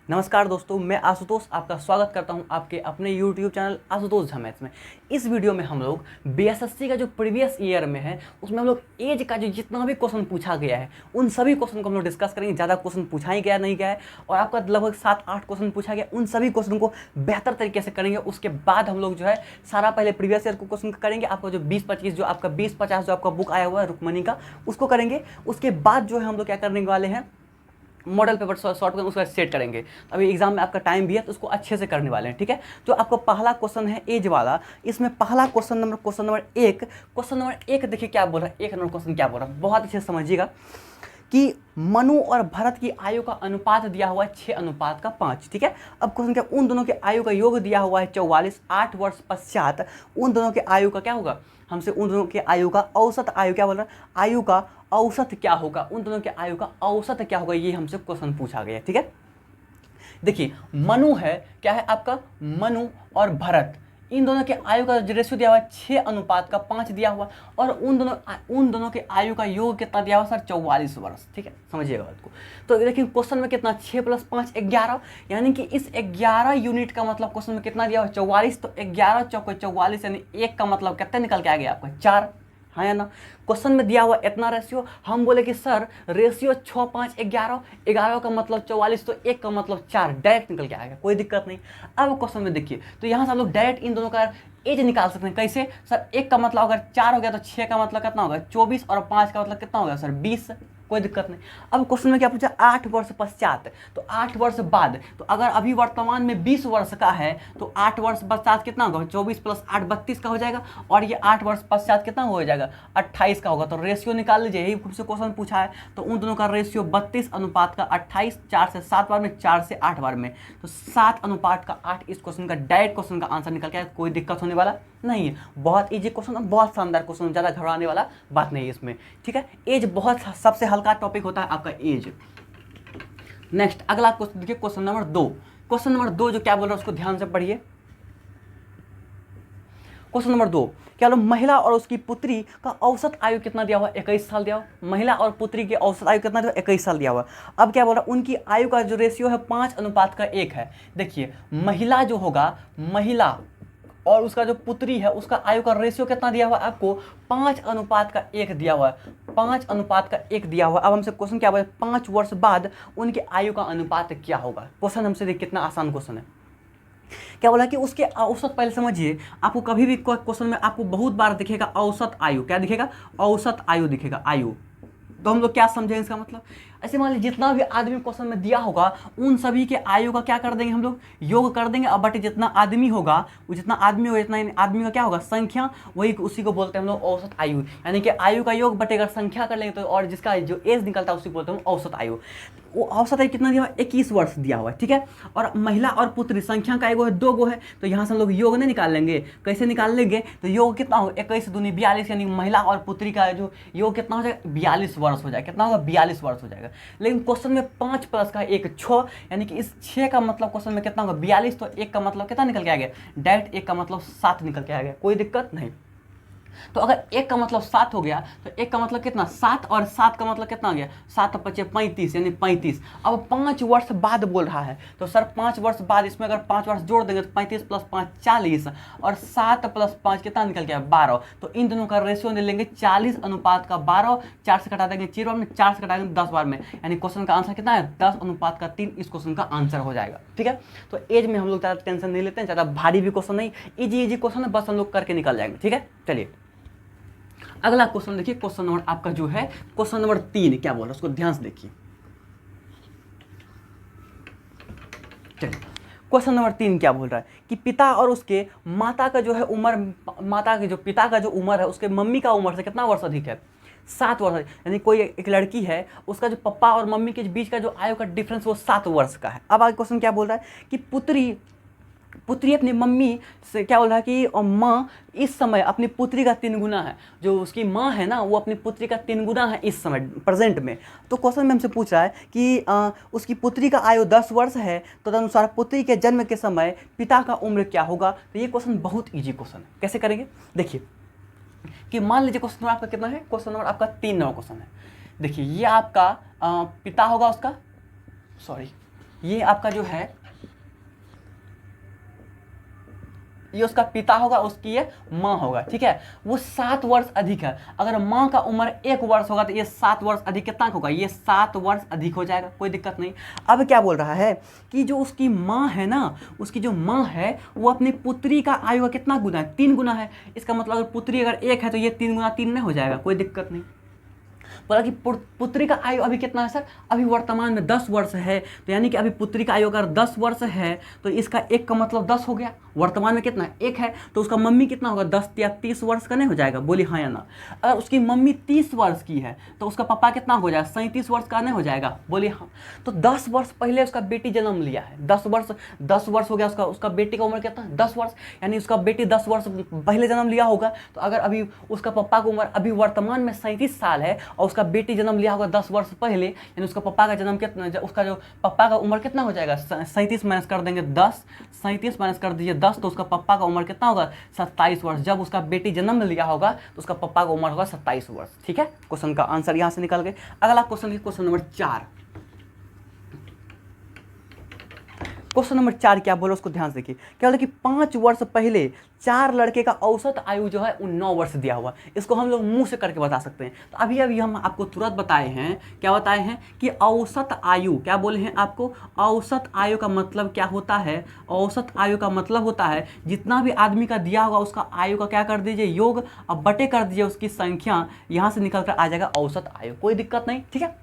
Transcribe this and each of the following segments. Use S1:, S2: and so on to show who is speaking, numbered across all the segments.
S1: नमस्कार दोस्तों, मैं आशुतोष आपका स्वागत करता हूं आपके अपने YouTube channel Ashutosh Jha maths में। इस वीडियो में हम लोग बीएसएससी का जो प्रीवियस ईयर में है उसमें हम लोग एज का जो जितना भी क्वेश्चन पूछा गया है उन सभी क्वेश्चन को हम लोग डिस्कस करेंगे। ज़्यादा क्वेश्चन पूछा ही गया नहीं गया है और आपका लगभग 7-8 क्वेश्चन पूछा गया, उन सभी क्वेश्चन को बेहतर तरीके से करेंगे। उसके बाद हम लोग जो है सारा पहले प्रीवियस ईयर को क्वेश्चन करेंगे। आपका जो 20-25 जो आपका 20-50 जो आपका बुक आया हुआ है रुक्मणी का उसको करेंगे। उसके बाद जो है हम लोग क्या करने वाले हैं, मॉडल पेपर शॉर्ट में उसका सेट करेंगे। अभी एग्जाम में आपका टाइम भी है तो उसको अच्छे से करने वाले हैं, ठीक है। तो आपका पहला क्वेश्चन है एज वाला। इसमें पहला क्वेश्चन नंबर एक देखिए क्या बोल रहा है। एक नंबर क्वेश्चन क्या बोल रहा है, बहुत अच्छे से समझिएगा कि मनु और भरत की आयु का अनुपात दिया हुआ है 6:5, ठीक है। अब क्वेश्चन क्या, उन दोनों के आयु का योग दिया हुआ है 44। 8 वर्ष पश्चात उन दोनों के आयु का क्या होगा, हमसे उन दोनों के आयु का औसत आयु क्या बोल रहा है, आयु का औसत क्या होगा, उन दोनों के आयु का औसत क्या होगा, ये हमसे क्वेश्चन पूछा गया, ठीक है। देखिए मनु है, क्या है आपका, मनु और भरत, इन दोनों के आयु का जो रेशियो दिया हुआ है 6:5 दिया हुआ और उन दोनों के आयु का योग कितना दिया हुआ सर, 44 वर्ष, ठीक है। समझिएगा बात को। तो लेकिन क्वेश्चन में कितना, 6 + 5 11, यानी कि इस 11 यूनिट का मतलब क्वेश्चन में कितना दिया हुआ है 44। तो 11 चौके 44 यानी 1 का मतलब कितना निकल के आ गया आपका 4, हाँ या ना। क्वेश्चन में दिया हुआ इतना रेशियो, हम बोले कि सर रेशियो 6 5 11, 11 का मतलब 44 तो 1 का मतलब 4, डायरेक्ट निकल के आएगा, कोई दिक्कत नहीं। अब क्वेश्चन में देखिए, तो यहाँ से हम लोग डायरेक्ट इन दोनों का एज निकाल सकते हैं। कैसे सर, 1 का मतलब अगर 4 हो गया तो 6 का मतलब कितना होगा 24 और 5 का मतलब कितना होगा सर 20, कोई दिक्कत नहीं। अब क्वेश्चन में क्या पूछा, 8 वर्ष पश्चात, तो 8 वर्ष बाद, तो अगर अभी वर्तमान में 20 वर्ष का है तो 8 वर्ष पश्चात कितना होगा, 24 + 8 32 का हो जाएगा और ये 8 वर्ष पश्चात कितना हो जाएगा 28 का होगा। तो रेशियो निकाल लीजिए, यही खुद से क्वेश्चन पूछा है। तो उन दोनों का रेशियो 32:28, 4 से 7 बार में, 4 से 8 बार में, तो 7:8 इस क्वेश्चन का डायरेक्ट क्वेश्चन का आंसर निकल के आया। कोई दिक्कत होने वाला नहीं है, बहुत ईजी क्वेश्चन है, बहुत शानदार क्वेश्चन, ज़्यादा घबराने वाला बात नहीं है इसमें, ठीक है। एज बहुत सबसे हल्का टॉपिक होता है आपका एज। नेक्स्ट अगला क्वेश्चन देखिए, क्वेश्चन नंबर 2। क्वेश्चन नंबर 2 जो क्या बोल रहा है उसको ध्यान से पढ़िए। क्वेश्चन नंबर 2 क्या बोला, महिला और उसकी पुत्री का औसत आयु कितना दिया हुआ, 21 साल दिया हुआ। महिला और पुत्री की औसत आयु कितना दिया हुआ, 21 साल दिया हुआ। अब क्या बोला, उनकी आयु का जो रेशियो है 5:1 है। देखिए महिला जो होगा, महिला और उसका जो पुत्री है उसका आयु का रेशियो कितना दिया हुआ है आपको, 5:1 दिया हुआ है, 5:1 दिया हुआ। अब हमसे क्वेश्चन क्या बोला, 5 वर्ष बाद उनके आयु का अनुपात क्या होगा। क्वेश्चन हमसे देखिए कितना आसान क्वेश्चन है। क्या बोला कि उसके औसत, पहले समझिए, आपको कभी भी क्वेश्चन में आपको बहुत बार दिखेगा औसत आयु, क्या दिखेगा, औसत आयु दिखेगा, आयु। तो हम लोग क्या समझेंगे इसका मतलब, ऐसे मान लीजिए जितना भी आदमी क्वेश्चन में दिया होगा उन सभी के आयु का क्या कर देंगे हम लोग, योग कर देंगे। अब बट जितना आदमी होगा, वो जितना आदमी होगा, इतना आदमी का क्या होगा संख्या, वही उसी को बोलते हैं हम लोग औसत आयु। यानी कि आयु का योग बटेगा संख्या कर लेंगे तो, और जिसका जो एज निकलता है उसी को बोलते हैं औसत आयु। वो औसत आयु कितना दिया हुआ, 21 वर्ष दिया हुआ है, ठीक है। और महिला और पुत्री संख्या का एगो है, 2 गो है, तो यहाँ से हम लोग योग नहीं निकाल लेंगे। कैसे निकाल लेंगे, तो योग कितना होगा, 21 दूनी 42, यानी महिला और पुत्री का जो योग कितना हो जाएगा, 42 वर्ष हो जाएगा। कितना होगा, 42 वर्ष हो जाएगा। लेकिन क्वेश्चन में 5 + का 1 6, यानी कि इस 6 का मतलब क्वेश्चन में कितना होगा 42, तो 1 का मतलब कितना निकल के आ गया, डायरेक्ट 1 का मतलब 7 निकल के आ गया, कोई दिक्कत नहीं। तो अगर 1 का मतलब 7 हो गया तो 1 का मतलब कितना 7, और 7 का मतलब कितना हो गया 7 × 5 = 35, यानी 35। अब 5 वर्ष बाद बोल रहा है, तो सर 5 वर्ष बाद, इसमें अगर 5 वर्ष जोड़ देंगे तो 35 + 5 40, और 7 + 5 कितना निकल गया 12। तो इन दोनों का रेशियो ले लेंगे 40:12, 4 से घटा देंगे 0 बार में, 4 से घटा देंगे 10 बार में, यानी क्वेश्चन का आंसर कितना है 10:3 इस क्वेश्चन का आंसर हो जाएगा, ठीक है। तो एज में हम लोग ज़्यादा टेंशन नहीं लेते हैं, ज़्यादा भारी भी क्वेश्चन नहीं, इजी क्वेश्चन है, बस हम लोग करके निकल जाएंगे, ठीक है। चलिए अगला क्वेश्चन देखिए, क्वेश्चन नंबर आपका जो है क्वेश्चन नंबर 3 क्या बोल रहा है उसको ध्यान से देखिए। चलिए क्वेश्चन नंबर 3 क्या बोल रहा है कि पिता और उसके माता का जो है उम्र, माता के जो पिता का जो उम्र है उसके मम्मी का उम्र से कितना वर्ष अधिक है, 7 वर्ष। यानी कोई एक लड़की है, उसका जो पापा और मम्मी के बीच का जो आयु का डिफरेंस वो 7 वर्ष का है। अब आगे क्वेश्चन क्या बोल रहा है कि पुत्री अपनी मम्मी से क्या बोल रहा है कि माँ इस समय अपनी पुत्री का 3 गुना है। जो उसकी माँ है ना, वो अपनी पुत्री का 3 गुना है इस समय प्रेजेंट में। तो क्वेश्चन में हमसे पूछ रहा है कि उसकी पुत्री का आयु 10 वर्ष है, तो तदनुसार पुत्री के जन्म के समय पिता का उम्र क्या होगा। तो ये क्वेश्चन बहुत ईजी क्वेश्चन है, कैसे करेंगे देखिए कि मान लीजिए क्वेश्चन नंबर आपका कितना है, क्वेश्चन नंबर आपका 3 नंबर क्वेश्चन है। देखिए ये आपका पिता होगा उसका, सॉरी ये आपका जो है ये उसका पिता होगा, उसकी ये माँ होगा, ठीक है। वो 7 वर्ष अधिक है। अगर माँ का उम्र 1 वर्ष होगा तो ये 7 वर्ष अधिक कितना होगा, ये 7 वर्ष अधिक हो जाएगा, कोई दिक्कत नहीं। अब क्या बोल रहा है कि जो उसकी माँ है ना, उसकी जो माँ है वो अपनी पुत्री का आयु का कितना गुना है, 3 गुना है। इसका मतलब अगर पुत्री अगर 1 है तो ये 3 गुना 3 नहीं हो जाएगा, कोई दिक्कत नहीं। बोला कि पुत्री का आयु अभी कितना है सर, अभी वर्तमान में 10 वर्ष है, तो यानी कि अभी पुत्री का आयु अगर 10 वर्ष है तो इसका 1 का मतलब 10 हो गया। वर्तमान में कितना है, 1 है, तो उसका मम्मी कितना होगा, 10 या 30 वर्ष का नहीं हो जाएगा, बोली हाँ या ना। अगर उसकी मम्मी 30 वर्ष की है तो उसका पापा कितना हो जाएगा, 37 वर्ष का नहीं हो जाएगा, बोली हाँ। तो 10 वर्ष पहले उसका बेटी जन्म लिया है, 10 वर्ष हो गया उसका बेटी का उम्र कितना है, 10 वर्ष, यानी उसका बेटी 10 वर्ष पहले जन्म लिया होगा। तो अगर अभी उसका पापा की उम्र अभी वर्तमान में 37 साल है और उसका बेटी जन्म लिया होगा 10 वर्ष पहले, यानी उसका पापा का जन्म कितना, उसका जो पापा का उम्र कितना हो जाएगा, 37 माइनस कर देंगे 10, 37 माइनस कर दीजिए 10, तो उसका पापा का उम्र कितना होगा, 27 वर्ष। जब उसका बेटी जन्म लिया होगा तो उसका पापा का उम्र होगा 27 वर्ष, ठीक है। क्वेश्चन का आंसर यहां से निकल गए। अगला question, question number 4। Question number 4 क्या बोला उसको ध्यान से देखिए। क्या बोला कि 5 वर्ष पहले 4 लड़के का औसत आयु जो है वो 9 वर्ष दिया हुआ। इसको हम लोग मुंह से करके बता सकते हैं। तो अभी हम आपको तुरंत बताए हैं, क्या बताए हैं कि औसत आयु, क्या बोले हैं आपको, औसत आयु का मतलब क्या होता है, औसत आयु का मतलब होता है जितना भी आदमी का दिया होगा उसका आयु का क्या कर दीजिए, योग, अब बटे कर दीजिए उसकी संख्या, यहाँ से निकल कर आ जाएगा औसत आयु, कोई दिक्कत नहीं, ठीक है।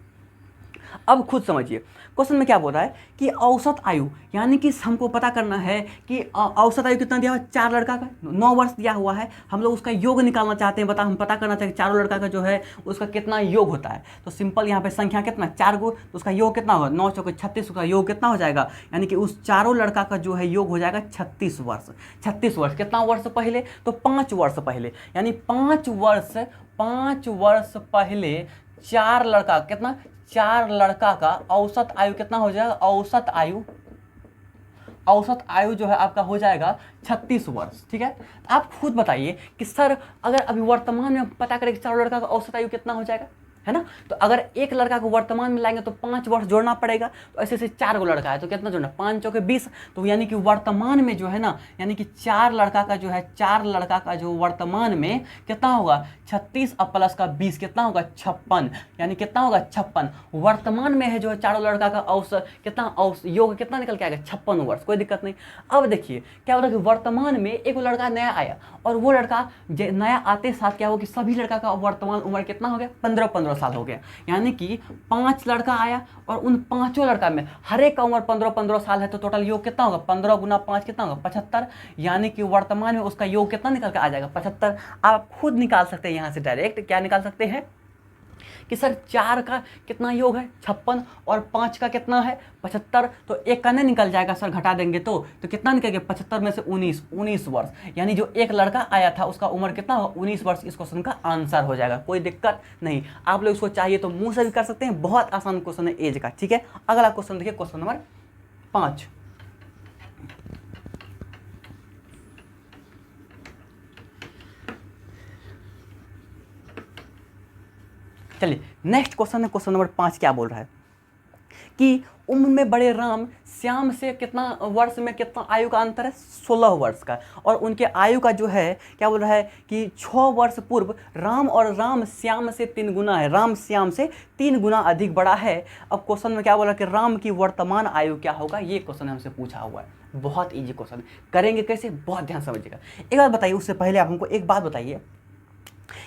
S1: अब खुद समझिए क्वेश्चन में क्या बोल रहा है कि औसत आयु, यानी कि हमको पता करना है कि औसत आयु कितना दिया हुआ है, 4 लड़का का 9 वर्ष दिया हुआ है, हम लोग उसका योग निकालना चाहते हैं, हम पता करना चाहते हैं चारों लड़का का जो है उसका कितना योग होता है। तो सिंपल यहाँ पे संख्या कितना, 4 गो, तो उसका योग कितना होगा, 9 चौके 36, उसका योग कितना हो जाएगा, यानी कि उस चारों लड़का का जो है योग हो जाएगा 36 वर्ष। 36 वर्ष कितना वर्ष पहले, तो 5 वर्ष पहले, यानी 5 वर्ष पहले 4 लड़का कितना, 4 लड़का का औसत आयु कितना हो जाएगा, औसत आयु जो है आपका हो जाएगा 36 वर्ष, ठीक है। तो आप खुद बताइए कि सर अगर अभी वर्तमान में पता करें कि 4 लड़का का औसत आयु कितना हो जाएगा, है ना। तो अगर एक लड़का को वर्तमान में लाएंगे तो 5 वर्ष जोड़ना पड़ेगा, तो ऐसे ऐसे 4 गो लड़का है तो कितना जोड़ना, 5 चौके 20, तो यानी कि वर्तमान में जो है ना, यानी कि 4 लड़का का जो है, 4 लड़का का जो वर्तमान में कितना होगा, 36 और प्लस का 20 कितना होगा, 56, यानी कितना होगा 56। वर्तमान में है जो है चारों लड़का का औसत कितना, योग कितना निकल के आएगा, 56 वर्ष, कोई दिक्कत नहीं। अब देखिए क्या हो रहा है कि वर्तमान में एक लड़का नया आया और वो लड़का नया आते साथ क्या हो कि सभी लड़का का वर्तमान उम्र कितना हो गया, 15 साल हो गया। यानी कि 5 लड़का आया और उन 5 लड़का में हर एक का उम्र 15 साल है, तो टोटल योग कितना होगा, 15 गुना 5 कितना होगा, 75, यानी कि वर्तमान में उसका योग कितना निकल के आ जाएगा, 75। आप खुद निकाल सकते हैं यहाँ से डायरेक्ट, क्या निकाल सकते हैं कि सर 4 का कितना योग है 56 और 5 का कितना है 75, तो एक का नहीं निकल जाएगा सर, घटा देंगे तो कितना निकल गया, 75 में से 19 वर्ष, यानी जो एक लड़का आया था उसका उम्र कितना होगा, 19 वर्ष। इस क्वेश्चन का आंसर हो जाएगा, कोई दिक्कत नहीं। आप लोग इसको चाहिए तो मुंह से भी कर सकते हैं, बहुत आसान क्वेश्चन है एज का, ठीक है। अगला क्वेश्चन देखिए, क्वेश्चन नंबर 5। चलिए नेक्स्ट क्वेश्चन है, क्वेश्चन नंबर 5 क्या बोल रहा है कि उम्र में बड़े राम श्याम से कितना वर्ष में कितना आयु का अंतर है, 16 वर्ष का, और उनके आयु का जो है क्या बोल रहा है कि 6 वर्ष पूर्व राम और राम श्याम से 3 गुना है, राम श्याम से 3 गुना अधिक बड़ा है। अब क्वेश्चन में क्या बोला कि राम की वर्तमान आयु क्या होगा, ये क्वेश्चन हमसे पूछा हुआ है। बहुत ईजी क्वेश्चन, करेंगे कैसे, बहुत ध्यान समझिएगा। एक बात बताइए, उससे पहले आप हमको एक बात बताइए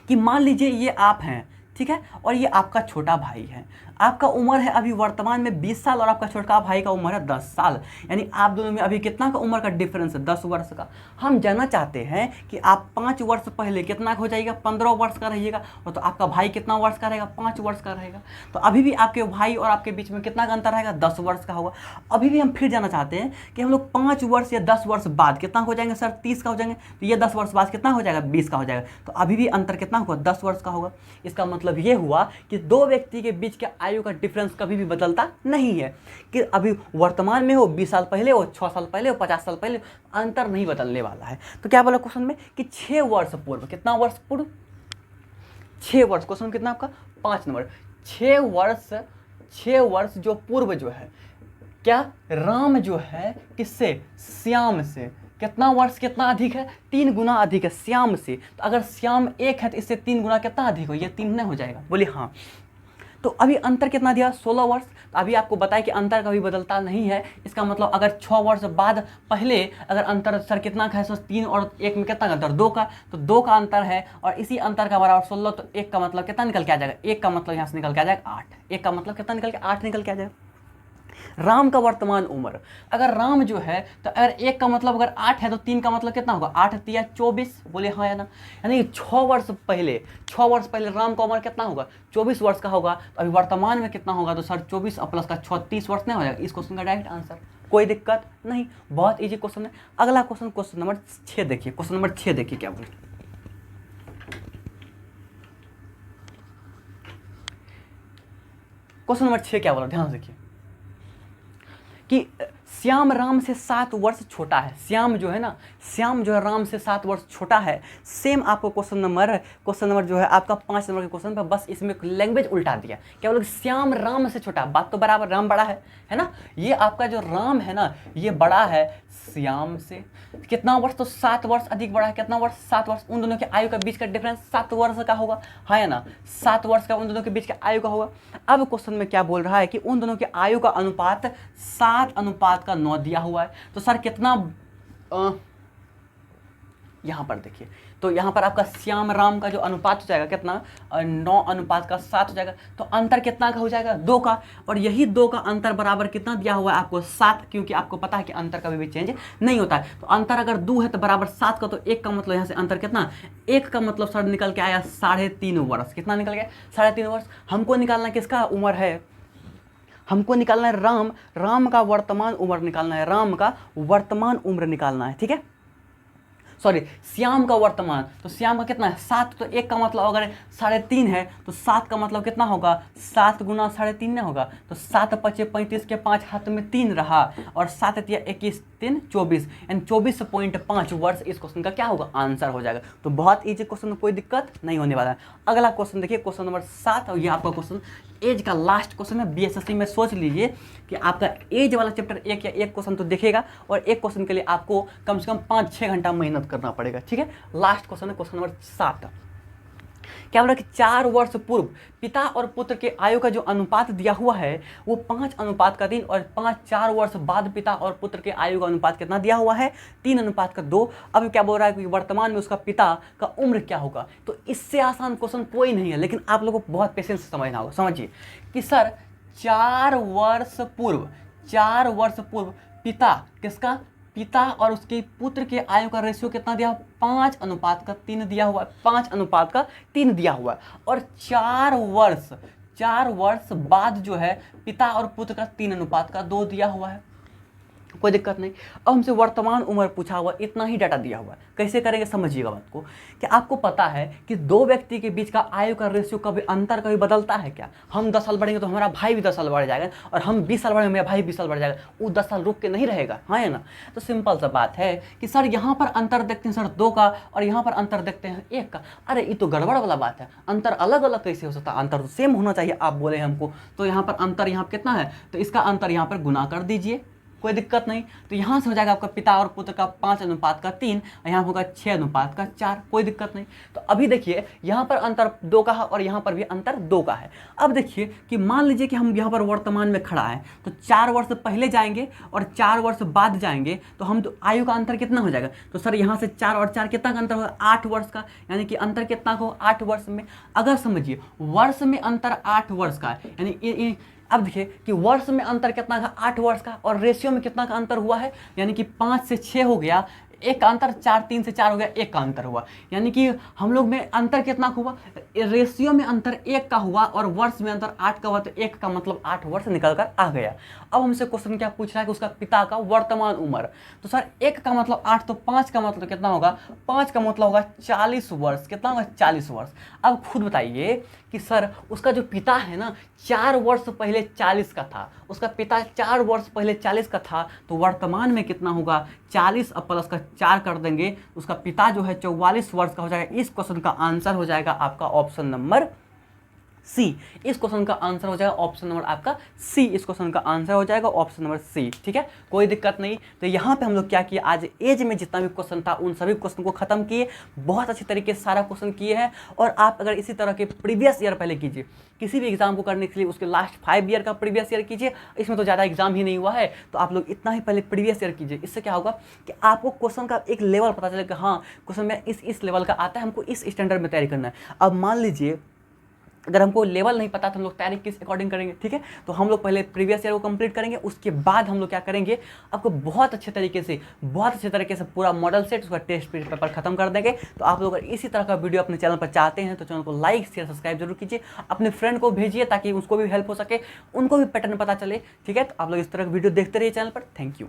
S1: कि मान लीजिए ये आप हैं, ठीक है, और ये आपका छोटा भाई है, आपका उम्र है अभी वर्तमान में 20 साल और आपका छोटा भाई का उम्र है 10 साल, यानी आप दोनों में अभी कितना का उम्र का डिफरेंस है, 10 वर्ष का। हम जानना चाहते हैं कि आप 5 वर्ष पहले कितना हो जाएगा, 15 वर्ष का रहिएगा, और तो आपका भाई कितना वर्ष का रहेगा, 5 वर्ष का रहेगा। तो अभी भी आपके भाई और आपके बीच में कितना का अंतर रहेगा, 10 वर्ष का होगा। अभी भी हम फिर जानना चाहते हैं कि हम लोग 5 वर्ष या 10 वर्ष बाद कितना हो जाएंगे सर, 30 का हो जाएंगे, तो ये 10 वर्ष बाद कितना हो जाएगा, 20 का हो जाएगा। तो अभी भी अंतर कितना होगा, 10 वर्ष का होगा। इसका मतलब ये हुआ कि दो व्यक्ति के बीच के आयु का डिफरेंस कभी भी बदलता नहीं है, कि अभी वर्तमान में हो 20 साल पहले हो, 6 साल पहले हो, 50 साल पहले, अंतर नहीं बदलने वाला है। तो क्या बोला क्वेश्चन में कि 6 वर्ष पूर्व, कितना वर्ष पूर्व, 6 वर्ष, क्वेश्चन कितना आपका 5 नंबर, 6 वर्ष जो पूर्व जो है क्या राम जो है किससे, श्याम से कितना वर्ष कितना अधिक है, 3 गुना अधिक है श्याम से। तो अगर श्याम 1 है तो इससे 3 गुना कितना अधिक हो, ये 3 नहीं हो जाएगा, बोलिए हाँ। तो अभी अंतर कितना दिया, 16 वर्ष। तो अभी आपको बताया कि अंतर कभी बदलता नहीं है, इसका मतलब अगर 6 वर्ष बाद पहले अगर अंतर सर कितना का है, 3 और 1 में कितना का अंतर, 2 का, तो 2 का अंतर है और इसी अंतर का बराबर 16, तो 1 का मतलब कितना निकल के आ जाएगा, 1 का मतलब यहाँ से निकल के आ जाएगा 8, 1 का मतलब कितना निकल के 8 निकल के आ जाएगा। राम का वर्तमान उम्र, अगर राम जो है तो अगर 1 का मतलब अगर 8 है तो 3 का मतलब कितना होगा, 8 तिया 24, बोले हाँ या ना। यानी 6 वर्ष पहले राम का उम्र कितना होगा, 24 वर्ष का होगा। तो अभी वर्तमान में कितना होगा, तो सर 24 प्लस का 36 वर्ष नहीं हो जाएगा। इस क्वेश्चन का डायरेक्ट आंसर, कोई दिक्कत नहीं, बहुत ईजी क्वेश्चन है। अगला क्वेश्चन, क्वेश्चन नंबर 6 देखिए, क्वेश्चन नंबर 6 देखिए क्या बोले। क्वेश्चन नंबर 6 क्या बोला, ध्यान से देखिए कि श्याम राम से 7 वर्ष छोटा है। श्याम जो है ना, श्याम जो है राम से 7 वर्ष छोटा है। सेम आपको क्वेश्चन नंबर जो है आपका 5 नंबर के क्वेश्चन पर, बस इसमें लैंग्वेज उल्टा दिया। क्या बोलोगे, श्याम राम से छोटा, बात तो बराबर, राम बड़ा है ना। ये आपका जो राम है ना, ये बड़ा है श्याम से कितना वर्ष, तो 7 वर्ष अधिक बड़ा है। कितना वर्ष, 7 वर्ष। उन दोनों के आयु का बीच का डिफरेंस 7 वर्ष का होगा, हाँ या ना, 7 वर्ष का उन दोनों के बीच का आयु का होगा। अब क्वेश्चन में क्या बोल रहा है कि उन दोनों के आयु का अनुपात 7:9 दिया हुआ है। तो सर कितना, यहाँ पर देखिए, तो यहाँ पर आपका श्याम राम का जो अनुपात हो जाएगा कितना, 9:7 हो जाएगा। तो अंतर कितना का हो जाएगा, 2 का। और यही 2 का अंतर बराबर कितना दिया हुआ है आपको, 7, क्योंकि आपको पता है कि अंतर कभी भी चेंज नहीं होता है। तो अंतर अगर 2 है तो बराबर 7 का, तो 1 का मतलब यहाँ से अंतर कितना, 1 का मतलब सर निकल के आया 3.5 वर्ष। कितना निकल गया, 3.5 वर्ष। हमको निकालना किसका उम्र है, हमको निकालना है राम का वर्तमान उम्र निकालना है, राम का वर्तमान उम्र निकालना है, ठीक है। सॉरी, श्याम का वर्तमान, तो श्याम का कितना है 7, तो 1 का मतलब अगर 3.5 है तो 7 का मतलब कितना होगा, 7 गुना 3.5 नहीं होगा, तो 7 पचे 35 के 5 हाथ में 3 रहा, और 7 तिया 21 3 24, यानी 24.5 वर्ष इस क्वेश्चन का क्या होगा, आंसर हो जाएगा। तो बहुत ईजी क्वेश्चन, कोई दिक्कत नहीं होने वाला है। अगला क्वेश्चन देखिए, क्वेश्चन नंबर 7, और ये आपका क्वेश्चन एज का लास्ट क्वेश्चन है बीएसएससी में। सोच लीजिए कि आपका एज वाला चैप्टर एक क्वेश्चन तो देखेगा, और एक क्वेश्चन के लिए आपको कम से कम 5-6 घंटा मेहनत करना पड़ेगा, ठीक है। लास्ट क्वेश्चन है क्वेश्चन नंबर 7। क्या बोला कि 4 वर्ष पूर्व पिता और पुत्र के आयु का जो अनुपात दिया हुआ है वो 5:3, और 4 वर्ष बाद पिता और पुत्र के आयु का अनुपात कितना दिया हुआ है, 3:2। अब क्या बोल रहा है कि वर्तमान में उसका पिता का उम्र क्या होगा। तो इससे आसान क्वेश्चन कोई नहीं है, लेकिन आप लोगों को बहुत पेशेंस से समझना होगा। समझिए कि सर 4 वर्ष पूर्व पिता, किसका, पिता और उसके पुत्र के आयु का रेशियो कितना दिया, 5:3 दिया हुआ है, 5:3 दिया हुआ है। और 4 वर्ष बाद जो है पिता और पुत्र का 3:2 दिया हुआ है, कोई दिक्कत नहीं। अब हमसे वर्तमान उम्र पूछा हुआ, इतना ही डाटा दिया हुआ है। कैसे करेंगे समझिएगा बात को, कि आपको पता है कि 2 व्यक्ति के बीच का आयु का रेशियो कभी अंतर कभी बदलता है क्या। हम 10 साल बढ़ेंगे तो हमारा भाई भी 10 साल बढ़ जाएगा, और हम 20 साल बढ़ेंगे मेरा भाई 20 साल बढ़ जाएगा, वो 10 साल रुक के नहीं रहेगा, हाँ या ना। तो सिंपल सा बात है कि सर यहाँ पर अंतर देखते हैं सर 2 का, और यहाँ पर अंतर देखते हैं 1 का। अरे ये तो गड़बड़ वाला बात है, अंतर अलग अलग कैसे हो सकता है, अंतर तो सेम होना चाहिए आप बोले हमको। तो यहाँ पर अंतर यहाँ कितना है, तो इसका अंतर यहाँ पर गुना कर दीजिए, कोई दिक्कत नहीं। तो यहाँ से हो जाएगा आपका पिता और पुत्र का 5:3, और यहाँ होगा 6:4, कोई दिक्कत नहीं। तो अभी देखिए यहाँ पर अंतर 2 का है, और यहाँ पर भी अंतर 2 का है। अब देखिए कि मान लीजिए कि हम यहाँ पर वर्तमान में खड़ा है, तो 4 वर्ष पहले जाएंगे और 4 वर्ष बाद जाएंगे, तो हम तो आयु का अंतर कितना हो जाएगा। तो सर यहाँ से 4 और 4 कितना का अंतर होगा, 8 वर्ष का, यानी कि अंतर कितना हो, 8 वर्ष में। अगर समझिए वर्ष में अंतर 8 वर्ष का है, यानी अब देखिए कि वर्ष में अंतर कितना का, 8 वर्ष का, और रेशियो में कितना का अंतर हुआ है, यानी कि 5 से 6 हो गया, 1 का अंतर, 3 से 4 हो गया, 1 का अंतर हुआ। यानी कि हम लोग में अंतर कितना हुआ, रेशियो में अंतर 1 का हुआ, और वर्ष में अंतर 8 का हुआ, तो 1 का मतलब 8 वर्ष निकल कर आ गया। अब हमसे क्वेश्चन क्या पूछ रहा है कि उसका पिता का वर्तमान उम्र। तो सर 1 का मतलब 8, तो 5 का मतलब कितना होगा, 5 का मतलब होगा 40 वर्ष। कितना होगा, 40 वर्ष। अब खुद बताइए कि सर उसका जो पिता है ना 4 वर्ष पहले 40 का था, उसका पिता 4 वर्ष पहले 40 का था, तो वर्तमान में कितना होगा, 40 प्लस का 4 कर देंगे, उसका पिता जो है 44 वर्ष का हो जाएगा। इस क्वेश्चन का आंसर हो जाएगा आपका ऑप्शन नंबर सी। इस क्वेश्चन का आंसर हो जाएगा ऑप्शन नंबर आपका सी। इस क्वेश्चन का आंसर हो जाएगा ऑप्शन नंबर सी। ठीक है, कोई दिक्कत नहीं। तो यहाँ पे हम लोग क्या किए, आज एज में जितना भी क्वेश्चन था उन सभी क्वेश्चन को खत्म किए, बहुत अच्छे तरीके से सारा क्वेश्चन किए हैं। और आप अगर इसी तरह के प्रीवियस ईयर पहले कीजिए, किसी भी एग्जाम को करने के लिए उसके लास्ट 5 ईयर का प्रीवियस ईयर कीजिए। इसमें तो ज़्यादा एग्जाम ही नहीं हुआ है, तो आप लोग इतना ही पहले प्रीवियस ईयर कीजिए। इससे क्या होगा कि आपको क्वेश्चन का एक लेवल पता चलेगा, हाँ क्वेश्चन में इस लेवल का आता है, हमको इस स्टैंडर्ड में तैयारी करना है। अब मान लीजिए अगर हमको लेवल नहीं पता तो हम लोग तैयारी किस अकॉर्डिंग करेंगे। ठीक है, तो हम लोग पहले प्रीवियस ईयर को कंप्लीट करेंगे, उसके बाद हम लोग क्या करेंगे, आपको बहुत अच्छे तरीके से पूरा मॉडल सेट उसका टेस्ट पेपर खत्म कर देंगे। तो आप लोग अगर इसी तरह का वीडियो अपने चैनल पर चाहते हैं तो चैनल को लाइक शेयर सब्सक्राइब जरूर कीजिए, अपने फ्रेंड को भेजिए ताकि उसको भी हेल्प हो सके, उनको भी पैटर्न पता चले। ठीक है, तो आप लोग इस तरह का वीडियो देखते रहिए चैनल पर। Thank you.